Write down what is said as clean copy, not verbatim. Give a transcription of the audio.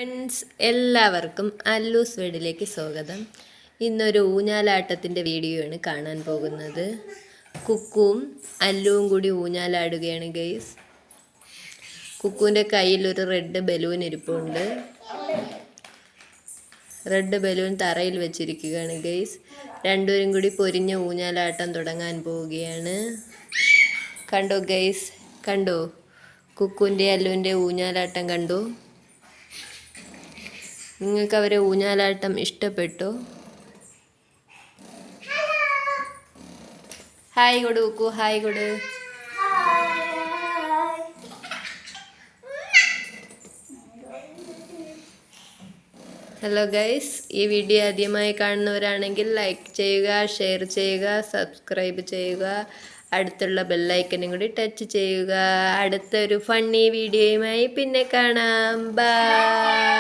Friends, എല്ലാവർക്കും അല്ലൂസ് വീഡിയോയിലേക്ക് സ്വാഗതം. ഇന്നൊരു ഊഞ്ഞാലാട്ടത്തിൻ്റെ വീഡിയോ ആണ് കാണാൻ പോകുന്നത്. കുക്കുവും അല്ലുവും കൂടി ഊഞ്ഞാലാടുകയാണ് ഗൈസ്. കുക്കുവിൻ്റെ കയ്യിൽ ഒരു റെഡ് ബലൂൺ ഇരിപ്പുണ്ട്. റെഡ് ബലൂൺ തറയിൽ വെച്ചിരിക്കുകയാണ് ഗൈസ്. രണ്ടുപേരും കൂടി പൊരിഞ്ഞ ഊഞ്ഞാലാട്ടം തുടങ്ങാൻ പോവുകയാണ്. കണ്ടോ ഗൈസ്, കണ്ടോ? കുക്കുവിൻ്റെ അല്ലുവിൻ്റെ ഊഞ്ഞാലാട്ടം കണ്ടോ? നിങ്ങൾക്ക് അവരെ ഊഞ്ഞാലാട്ടം ഇഷ്ടപ്പെട്ടോ? ഹായ് കൊടു കുക്കു, ഹായ് കൊടു. ഹലോ ഗൈസ്, ഈ വീഡിയോ ആദ്യമായി കാണുന്നവരാണെങ്കിൽ ലൈക്ക് ചെയ്യുക, ഷെയർ ചെയ്യുക, സബ്സ്ക്രൈബ് ചെയ്യുക, അടുത്തുള്ള ബെല്ലൈക്കനും കൂടി ടച്ച് ചെയ്യുക. അടുത്തൊരു ഫണ്ണി വീഡിയോയുമായി പിന്നെ കാണാം. ബൈ.